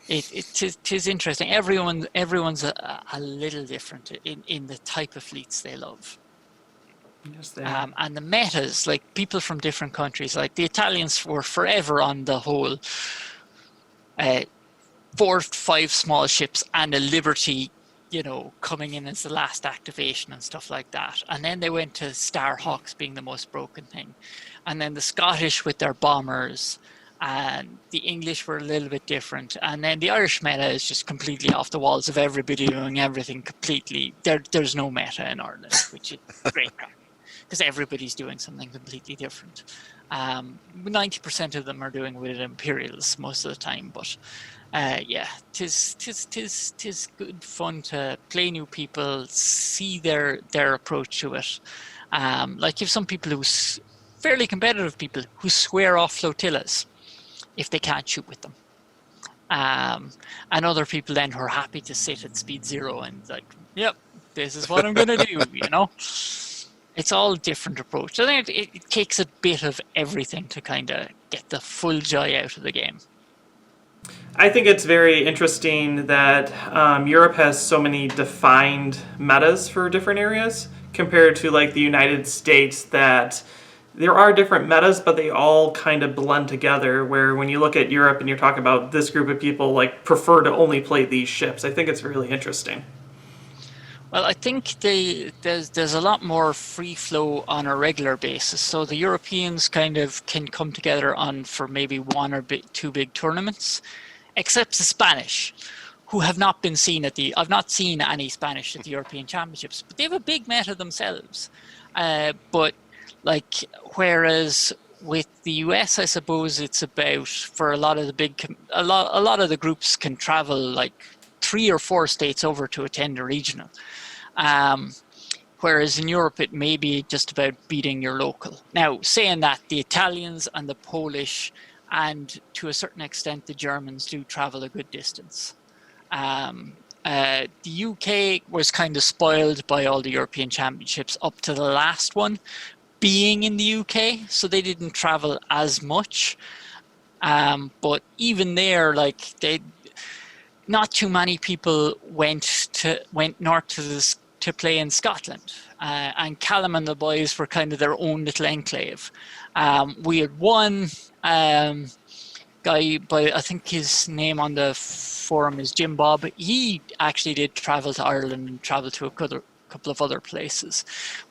it is interesting. Everyone's a little different in the type of fleets they love. Yes, they are. And the metas, like people from different countries, like the Italians were forever on the whole 4 to 5 small ships and a Liberty, you know, coming in as the last activation and stuff like that. And then they went to Starhawks being the most broken thing. And then the Scottish with their bombers, and the English were a little bit different. And then the Irish meta is just completely off the walls of everybody doing everything completely. There's no meta in Ireland, which is great crack, because everybody's doing something completely different. 90% of them are doing with Imperials most of the time, but yeah, tis good fun to play new people, see their approach to it. Like you have some people who's fairly competitive people who swear off flotillas if they can't shoot with them. And other people then who are happy to sit at speed 0 and like, yep, this is what I'm going to do, you know? It's all different approach. I think it takes a bit of everything to kind of get the full joy out of the game. I think it's very interesting that Europe has so many defined metas for different areas compared to like the United States, that there are different metas, but they all kind of blend together, where when you look at Europe and you're talking about this group of people like prefer to only play these ships, I think it's really interesting. Well, I think there's a lot more free flow on a regular basis. So the Europeans kind of can come together for maybe 1 or 2 big tournaments, except the Spanish, who have not been seen I've not seen any Spanish at the European Championships, but they have a big meta themselves. But like, whereas with the US, I suppose it's about, for a lot of the a lot of the groups can travel like 3 or 4 states over to attend a regional. Whereas in Europe, it may be just about beating your local. Now, saying that, the Italians and the Polish, and to a certain extent the Germans, do travel a good distance. The UK was kind of spoiled by all the European Championships up to the last one being in the UK, so they didn't travel as much. But even there, like, not too many people went north to play in Scotland, and Callum and the boys were kind of their own little enclave. We had one guy, I think his name on the forum is Jim Bob. He actually did travel to Ireland and travel to a couple of other places,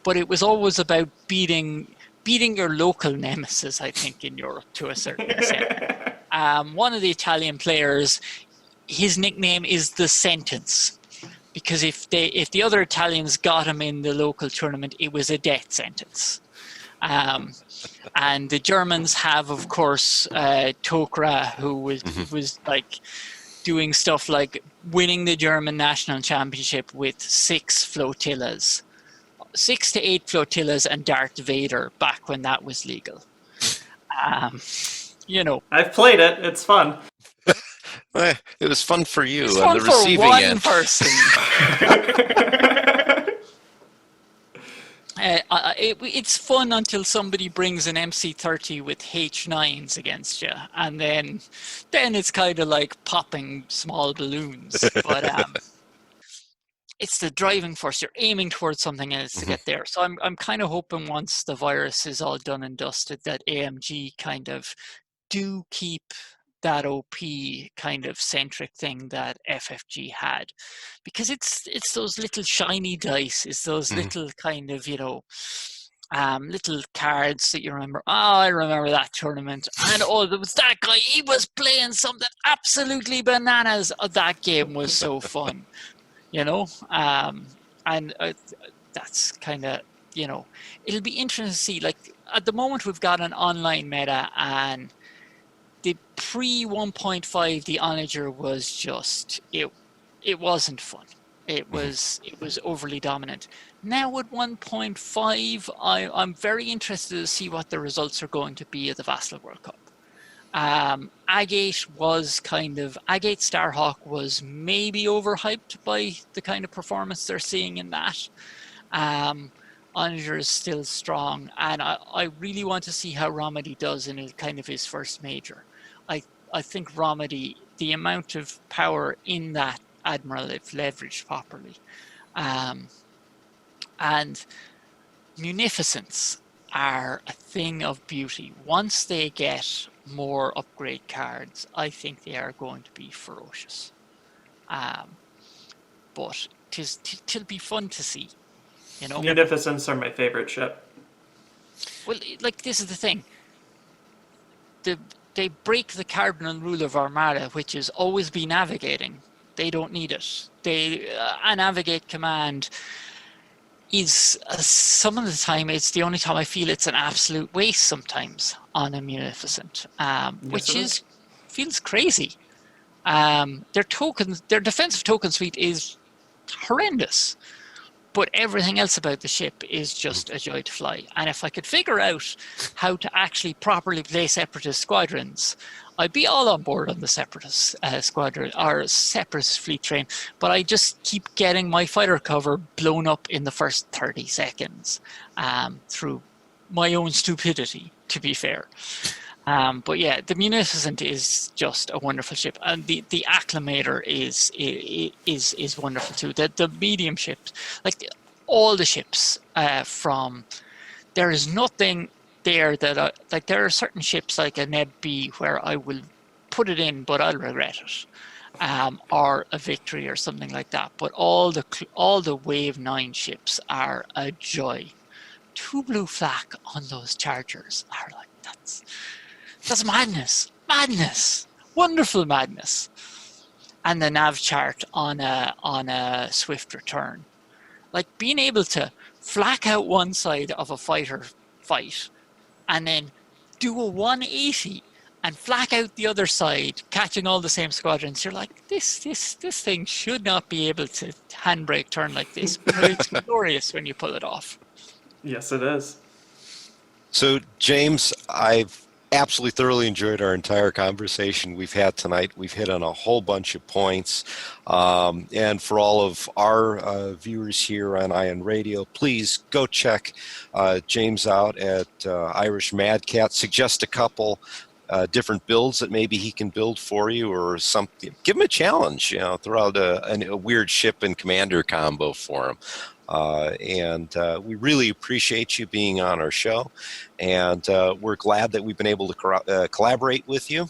but it was always about beating your local nemesis, I think, in Europe to a certain extent. One of the Italian players, his nickname is The Sentence, because if the other Italians got him in the local tournament, it was a death sentence. And the Germans have, of course, Tokra, who was like doing stuff like winning the German national championship with 6 flotillas, 6 to 8 flotillas, and Darth Vader back when that was legal. You know, I've played it. It's fun. It was fun for you it's on fun the for receiving one end. person. It's fun until somebody brings an MC30 with H9s against you, and then it's kind of like popping small balloons. But it's the driving force. You're aiming towards something else to get there. So I'm kind of hoping once the virus is all done and dusted that AMG kind of do keep that OP kind of centric thing that FFG had, because it's those little shiny dice, it's those little kind of, you know, little cards that you remember. Oh, I remember that tournament, and oh, there was that guy, he was playing something absolutely bananas. That game was so fun, you know. And that's kind of, you know, it'll be interesting to see. Like at the moment we've got an online meta, and the pre 1.5, the Onager was just, it wasn't fun. It was overly dominant. Now with 1.5, I'm very interested to see what the results are going to be at the Vassal World Cup. Agate Starhawk was maybe overhyped by the kind of performance they're seeing in that. Onager is still strong, and I really want to see how Romedy does in his first major. I think Romedy, the amount of power in that Admiral, if leveraged properly, and munificence are a thing of beauty. Once they get more upgrade cards, I think they are going to be ferocious. But it'll be fun to see, you know. Munificence are my favorite ship. Well, like, this is the thing. They break the cardinal rule of Armada, which is always be navigating. They don't need it. A navigate command is, some of the time, it's the only time I feel it's an absolute waste sometimes on a Munificent, which feels crazy. Their defensive token suite is horrendous, but everything else about the ship is just a joy to fly. And if I could figure out how to actually properly play Separatist squadrons, I'd be all on board on the Separatist squadron or Separatist fleet train. But I just keep getting my fighter cover blown up in the first 30 seconds through my own stupidity, to be fair. But yeah, the Munificent is just a wonderful ship, and the Acclamator is wonderful too. The medium ships, like all the ships, there is nothing there that like there are certain ships like a Neb B where I will put it in but I'll regret it, or a Victory or something like that. But all the Wave 9 ships are a joy. 2 blue flak on those Chargers are like, that's madness, wonderful madness. And the nav chart on a swift return, like being able to flak out one side of a fighter fight and then do a 180 and flak out the other side, catching all the same squadrons. You're like, this thing should not be able to handbrake turn like this, but it's glorious when you pull it off. Yes, it is. So, James, I've absolutely thoroughly enjoyed our entire conversation we've had tonight. We've hit on a whole bunch of points. And for all of our viewers here on Ion Radio, please go check James out at IrishMadCat. Suggest a couple different builds that maybe he can build for you, or something. Give him a challenge, throw out a weird ship and commander combo for him. And we really appreciate you being on our show, and we're glad that we've been able to collaborate with you,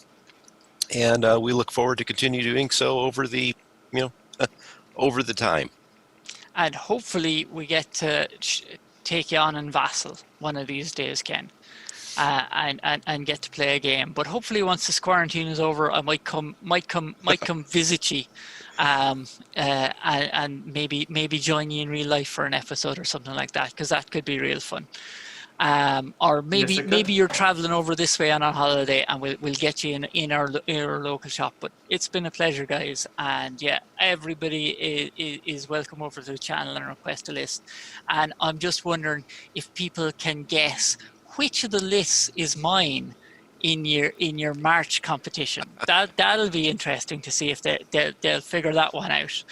and we look forward to continue doing so over the time. And hopefully we get to take you on in Vassal one of these days, Ken, and get to play a game. But hopefully once this quarantine is over, I might come visit you. And maybe join you in real life for an episode or something like that, because that could be real fun. Or Yes, maybe it could. you're traveling over this way on a holiday, and we'll get you in our local shop. But it's been a pleasure, guys, and yeah, everybody is welcome over to the channel and request a list. And I'm just wondering if people can guess which of the lists is mine in your March competition. That'll be interesting to see if they'll figure that one out.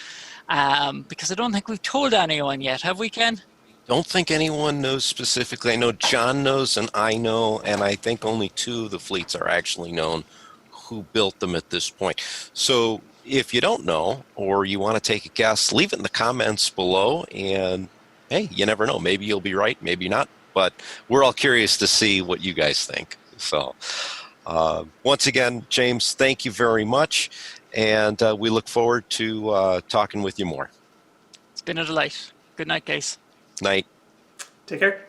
Because I don't think we've told anyone yet, have we, Ken? Don't think anyone knows specifically. I know John knows and I know, and I think only 2 of the fleets are actually known who built them at this point. So if you don't know or you want to take a guess, leave it in the comments below, and hey, you never know. Maybe you'll be right, maybe not, but we're all curious to see what you guys think. So once again, James, thank you very much, and we look forward to talking with you more. It's been a delight. Good night, guys. Night. Take care.